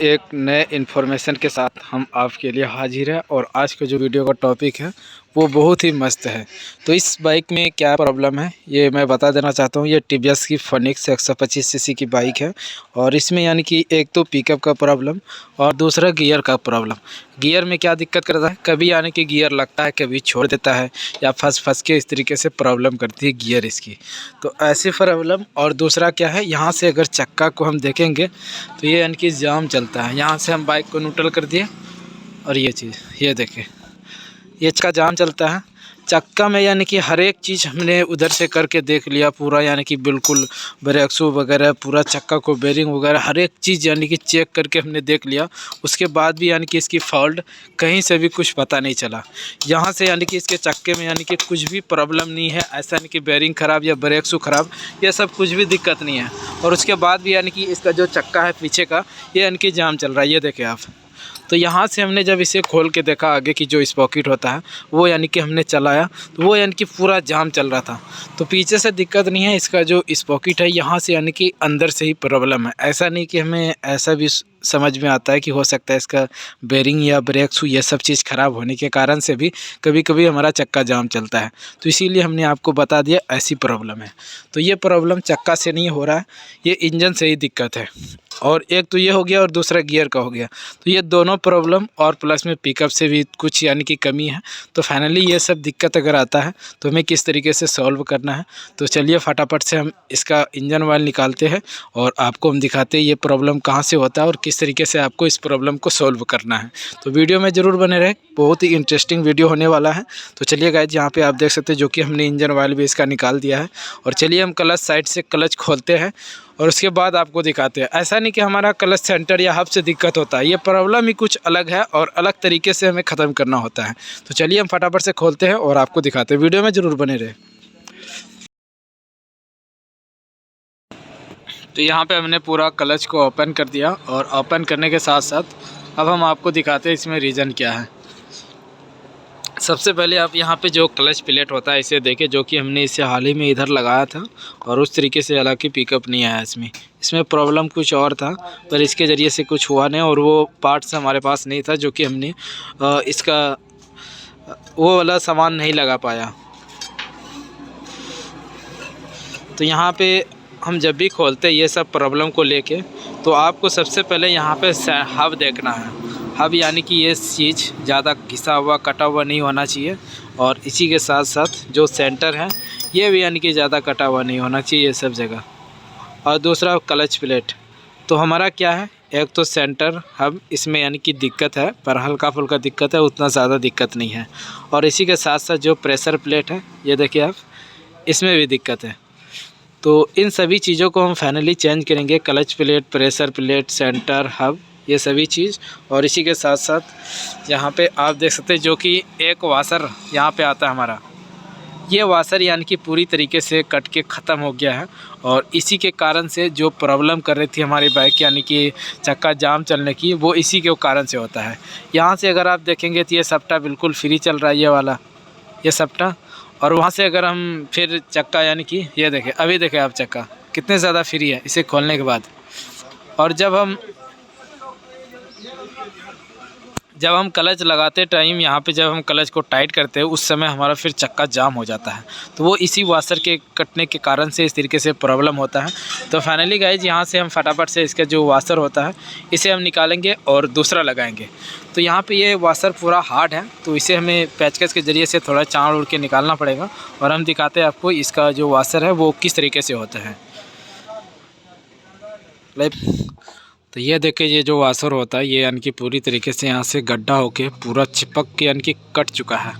एक नए इन्फॉर्मेशन के साथ हम आपके लिए हाजिर है। और आज का जो वीडियो का टॉपिक है वो बहुत ही मस्त है। तो इस बाइक में क्या प्रॉब्लम है ये मैं बता देना चाहता हूँ। ये टीवीएस की फनिक्स 125 सीसी की बाइक है। और इसमें यानी कि एक तो पिकअप का प्रॉब्लम और दूसरा गियर का प्रॉब्लम। गियर में क्या दिक्कत करता है, कभी यानी कि गियर लगता है, कभी छोड़ देता है, या फंस के इस तरीके से प्रॉब्लम करती है गियर इसकी। तो ऐसी प्रॉब्लम। और दूसरा क्या है, यहाँ से अगर चक्का को हम देखेंगे तो ये यानी कि जाम चलता है। यहाँ से हम बाइक को न्यूट्रल कर दिए और ये चीज़ ये देखें, ये चक्का जाम चलता है। चक्का में यानी कि हर एक चीज़ हमने उधर से करके देख लिया पूरा, यानी कि बिल्कुल ब्रेक शू वगैरह पूरा चक्का को बेरिंग वगैरह हर एक चीज़ यानी कि चेक करके हमने देख लिया। उसके बाद भी यानी कि इसकी फॉल्ट कहीं से भी कुछ पता नहीं चला। यहाँ से यानी कि इसके चक्के में यानी कि कुछ भी प्रॉब्लम नहीं है। ऐसा नहीं कि बेरिंग ख़राब या ब्रेक शू ख़राब, ये सब कुछ भी दिक्कत नहीं है। और उसके बाद भी यानी कि इसका जो चक्का है पीछे का, ये यानी कि जाम चल रहा है, ये देखें आप। तो यहाँ से हमने जब इसे खोल के देखा, आगे की जो स्पॉकेट होता है वो यानी कि हमने चलाया तो वो यानी कि पूरा जाम चल रहा था। तो पीछे से दिक्कत नहीं है, इसका जो स्पॉकेट है यहाँ से यानी कि अंदर से ही प्रॉब्लम है। ऐसा नहीं कि हमें ऐसा भी समझ में आता है कि हो सकता है इसका बेरिंग या ब्रेक शू ये सब चीज़ ख़राब होने के कारण से भी कभी कभी हमारा चक्का जाम चलता है। तो इसीलिए हमने आपको बता दिया ऐसी प्रॉब्लम है। तो ये प्रॉब्लम चक्का से नहीं हो रहा है, ये इंजन से ही दिक्कत है। और एक तो ये हो गया और दूसरा गियर का हो गया। तो ये दोनों प्रॉब्लम और प्लस में पिकअप से भी कुछ यानी कि कमी है। तो फाइनली ये सब दिक्कत अगर आता है तो हमें किस तरीके से सॉल्व करना है, तो चलिए फटाफट से हम इसका इंजन ऑयल निकालते हैं और आपको हम दिखाते हैं ये प्रॉब्लम कहाँ से होता है और किस तरीके से आपको इस प्रॉब्लम को सॉल्व करना है। तो वीडियो में ज़रूर बने रहे, बहुत ही इंटरेस्टिंग वीडियो होने वाला है। तो चलिए गाइस, यहाँ पे आप देख सकते हैं जो कि हमने इंजन ऑयल भी इसका निकाल दिया है। और चलिए हम क्लच साइड से क्लच खोलते हैं और उसके बाद आपको दिखाते हैं। ऐसा नहीं कि हमारा क्लच सेंटर या हब से दिक्कत होता है, ये प्रॉब्लम ही कुछ अलग है और अलग तरीके से हमें ख़त्म करना होता है। तो चलिए हम फटाफट से खोलते हैं और आपको दिखाते हैं, वीडियो में ज़रूर बने रहे। तो यहाँ पे हमने पूरा क्लच को ओपन कर दिया और ओपन करने के साथ साथ अब हम आपको दिखाते हैं इसमें रीज़न क्या है। सबसे पहले आप यहाँ पे जो क्लच प्लेट होता है इसे देखें, जो कि हमने इसे हाल ही में इधर लगाया था और उस तरीके से हालांकि पिकअप नहीं आया। इसमें प्रॉब्लम कुछ और था, पर इसके ज़रिए से कुछ हुआ नहीं और वो पार्ट्स हमारे पास नहीं था, जो कि हमने इसका वो वाला सामान नहीं लगा पाया। तो यहाँ पे हम जब भी खोलते हैं ये सब प्रॉब्लम को लेके, तो आपको सबसे पहले यहाँ पे हब देखना है। हब यानी कि ये चीज़ ज़्यादा घिसा हुआ कटा हुआ नहीं होना चाहिए। और इसी के साथ साथ जो सेंटर है ये भी यानी कि ज़्यादा कटा हुआ नहीं होना चाहिए, ये सब जगह। और दूसरा क्लच प्लेट, तो हमारा क्या है, एक तो सेंटर हब इसमें यानी कि दिक्कत है, पर हल्का फुल्का दिक्कत है, उतना ज़्यादा दिक्कत नहीं है। और इसी के साथ साथ जो प्रेशर प्लेट है ये देखिए आप, इसमें भी दिक्कत है। तो इन सभी चीज़ों को हम फाइनली चेंज करेंगे, clutch plate, pressure plate, center, hub, ये सभी चीज़। और इसी के साथ साथ यहाँ पे आप देख सकते हैं जो कि एक वाशर यहाँ पे आता है हमारा, ये वाशर यानी कि पूरी तरीके से कट के ख़त्म हो गया है। और इसी के कारण से जो प्रॉब्लम कर रही थी हमारी बाइक यानी कि चक्का जाम चलने की, वो इसी के कारण से होता है। यहाँ से अगर आप देखेंगे तो ये सप्टा बिल्कुल फ्री चल रहा है, ये वाला ये सप्टा। और वहाँ से अगर हम फिर चक्का यानी कि ये देखें, अभी देखें आप चक्का कितने ज़्यादा फ्री है इसे खोलने के बाद। और जब हम क्लच लगाते टाइम यहाँ पे जब हम क्लच को टाइट करते हैं उस समय हमारा फिर चक्का जाम हो जाता है। तो वो इसी वाशर के कटने के कारण से इस तरीके से प्रॉब्लम होता है। तो फाइनली गाइज यहाँ से हम फटाफट से इसका जो वाशर होता है इसे हम निकालेंगे और दूसरा लगाएंगे। तो यहाँ पे ये वाशर पूरा हार्ड है, तो इसे हमें पेचकस के ज़रिए से थोड़ा चाँड़ उड़ के निकालना पड़ेगा। और हम दिखाते हैं आपको इसका जो वाशर है वो किस तरीके से होता है। तो ये देखिए, ये जो वाशर होता है ये यानी कि पूरी तरीके से यहाँ से गड्ढा होके पूरा चिपक के यानी कि कट चुका है।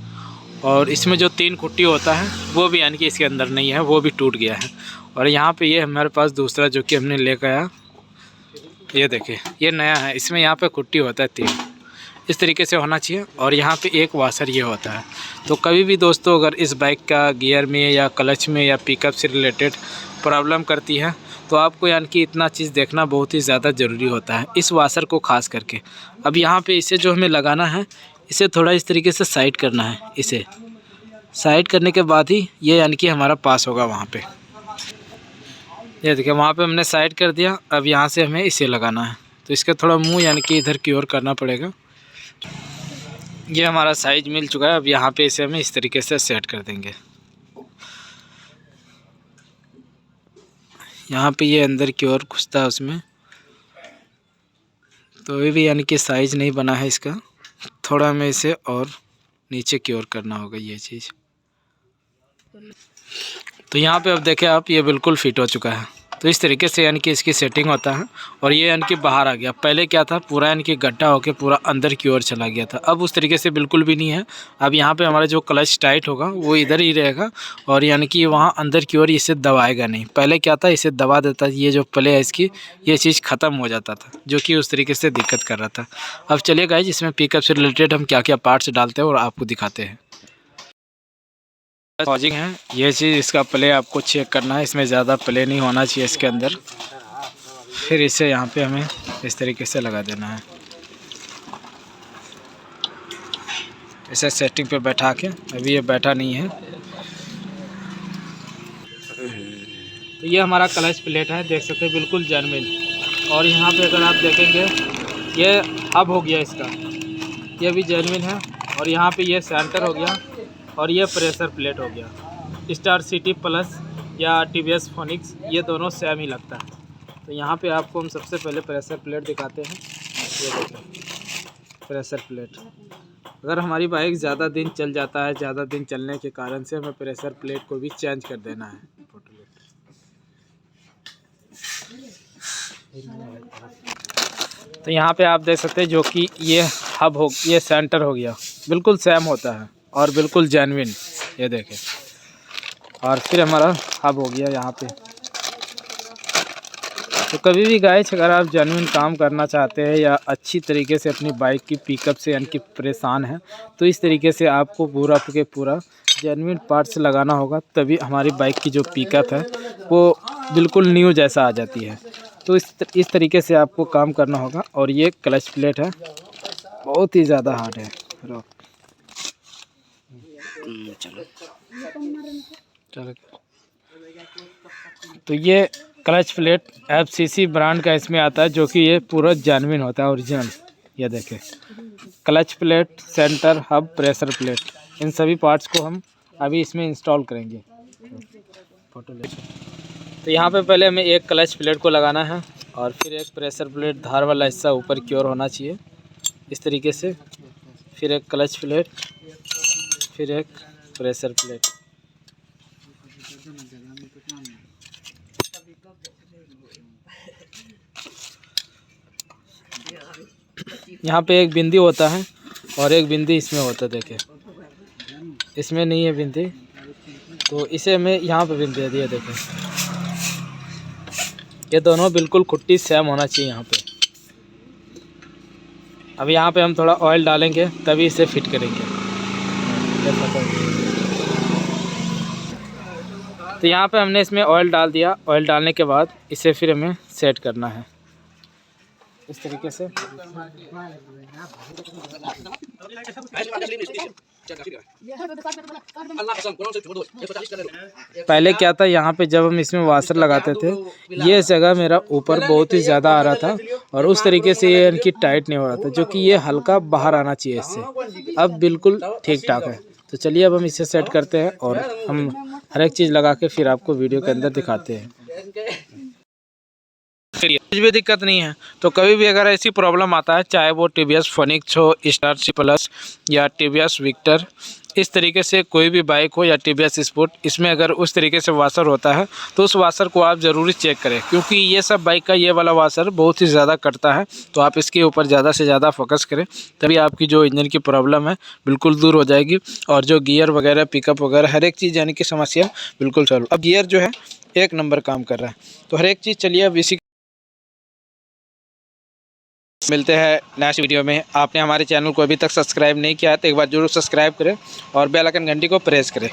और इसमें जो 3 खुट्टी होता है वो भी यानी कि इसके अंदर नहीं है, वो भी टूट गया है। और यहाँ पे ये हमारे पास दूसरा जो कि हमने लेकर आया, ये देखिए ये नया है, इसमें यहाँ पे खुट्टी होता है 3, इस तरीके से होना चाहिए। और यहाँ पे एक वाशर ये होता है। तो कभी भी दोस्तों अगर इस बाइक का गियर में या क्लच में या पिकअप से रिलेटेड प्रॉब्लम करती है तो आपको यानी कि इतना चीज़ देखना बहुत ही ज़्यादा ज़रूरी होता है, इस वाशर को खास करके। अब यहाँ पे इसे जो हमें लगाना है, इसे थोड़ा इस तरीके से साइड करना है। इसे साइड करने के बाद ही ये यानी कि हमारा पास होगा वहाँ पे। ये देखिए वहाँ पे हमने साइड कर दिया। अब यहाँ से हमें इसे लगाना है। तो इसका थोड़ा मुंह यानी कि इधर की ओर करना पड़ेगा। ये हमारा साइज मिल चुका है। अब यहाँ पे इसे हम इस तरीके से सेट कर देंगे। यहाँ पे ये अंदर की ओर घुसता है उसमें, तो ये भी यानी कि साइज नहीं बना है इसका। थोड़ा हमें इसे और नीचे की ओर करना होगा ये चीज़। तो यहाँ पे अब देखें आप, ये बिल्कुल फिट हो चुका है। तो इस तरीके से यानी कि इसकी सेटिंग होता है। और ये यानी कि बाहर आ गया। पहले क्या था, पूरा यानी कि गड्ढा होकर पूरा अंदर की ओर चला गया था। अब उस तरीके से बिल्कुल भी नहीं है। अब यहाँ पे हमारा जो क्लच टाइट होगा वो इधर ही रहेगा और यानी कि वहाँ अंदर की ओर इसे दबाएगा नहीं। पहले क्या था, इसे दबा देता, ये जो प्ले है इसकी, ये चीज़ ख़त्म हो जाता था, जो कि उस तरीके से दिक्कत कर रहा था। अब चलिए गाइस, इसमें पिकअप से रिलेटेड हम क्या क्या पार्ट्स डालते हैं और आपको दिखाते हैं। चार्जिंग है ये चीज़, इसका प्ले आपको चेक करना है। इसमें ज़्यादा प्ले नहीं होना चाहिए इसके अंदर। फिर इसे यहाँ पे हमें इस तरीके से लगा देना है। इसे सेटिंग पे बैठा के, अभी ये बैठा नहीं है। तो ये हमारा क्लच प्लेट है, देख सकते हैं बिल्कुल जेन्युइन। और यहाँ पे अगर आप देखेंगे, ये हब हो गया इसका, ये भी जेन्युइन है। और यहाँ पे ये सेंटर हो गया और ये प्रेशर प्लेट हो गया। स्टार सिटी प्लस या टीवीएस फोनिक्स, ये दोनों सेम ही लगता है। तो यहाँ पे आपको हम सबसे पहले प्रेशर प्लेट दिखाते हैं। ये देखिए प्रेशर प्लेट। अगर हमारी बाइक ज़्यादा दिन चल जाता है, ज़्यादा दिन चलने के कारण से हमें प्रेशर प्लेट को भी चेंज कर देना है। तो यहाँ पे आप देख सकते हैं, जो कि ये हब हो, ये सेंटर हो गया, बिल्कुल सेम होता है और बिल्कुल जेन्युइन, ये देखें। और फिर हमारा हब हो गया यहाँ पे। तो कभी भी गाइस, अगर आप जेन्युइन काम करना चाहते हैं या अच्छी तरीके से अपनी बाइक की पिकअप से यानी कि परेशान हैं, तो इस तरीके से आपको पूरा के पूरा जेन्युइन पार्ट्स लगाना होगा। तभी हमारी बाइक की जो पिकअप है वो बिल्कुल न्यू जैसा आ जाती है। तो इस तरीके से आपको काम करना होगा। और ये क्लच प्लेट है, बहुत ही ज़्यादा हार्ड है। चलो तो ये क्लच प्लेट FCC ब्रांड का इसमें आता है, जो कि ये पूरा जेन्युइन होता है, ओरिजिनल। ये देखें, clutch plate, center, hub, pressure plate, इन सभी पार्ट्स को हम अभी इसमें इंस्टॉल करेंगे। फोटो ले। तो यहाँ पे पहले हमें एक क्लच प्लेट को लगाना है और फिर एक प्रेशर प्लेट, धार वाला हिस्सा ऊपर की ओर होना चाहिए इस तरीके से। फिर एक क्लच प्लेट, फिर एक प्रेशर प्लेट। यहाँ पे एक बिंदी होता है और एक बिंदी इसमें होता है। देखें, इसमें नहीं है बिंदी, तो इसे हमें यहाँ पे बिंदी दिया। देखें, ये दोनों बिल्कुल खुट्टी सेम होना चाहिए यहाँ पे। अब यहाँ पे हम थोड़ा ऑयल डालेंगे, तभी इसे फिट करेंगे। तो यहाँ पे हमने इसमें ऑयल डाल दिया। ऑयल डालने के बाद इसे फिर हमें सेट करना है इस तरीके से। पहले क्या था, यहाँ पे जब हम इसमें वाशर लगाते थे, ये जगह मेरा ऊपर बहुत ही ज़्यादा आ रहा था और उस तरीके से ये इनकी टाइट नहीं हो रहा था, जो कि ये हल्का बाहर आना चाहिए इससे। अब बिल्कुल ठीक ठाक है। तो चलिए अब हम इसे सेट करते हैं और हम हर एक चीज़ लगा के फिर आपको वीडियो के अंदर दिखाते हैं। कुछ भी दिक्कत नहीं है। तो कभी भी अगर ऐसी प्रॉब्लम आता है, चाहे वो टीवीएस फोनिक्स हो, स्टार सी प्लस या टीवीएस विक्टर, इस तरीके से कोई भी बाइक हो या टीवीएस स्पोर्ट, इसमें अगर उस तरीके से वाशर होता है तो उस वाशर को आप ज़रूरी चेक करें, क्योंकि ये सब बाइक का ये वाला वाशर बहुत ही ज़्यादा कटता है। तो आप इसके ऊपर ज़्यादा से ज़्यादा फोकस करें, तभी आपकी जो इंजन की प्रॉब्लम है बिल्कुल दूर हो जाएगी और जो गियर वगैरह, पिकअप वगैरह, हर एक चीज़ यानी कि समस्या बिल्कुल सॉल्व। अब गियर जो है एक नंबर काम कर रहा है। तो हर एक चीज़, चलिए अब इसी मिलते हैं नेक्स्ट वीडियो में। आपने हमारे चैनल को अभी तक सब्सक्राइब नहीं किया है तो एक बार जरूर सब्सक्राइब करें और बेल आइकन घंटी को प्रेस करें।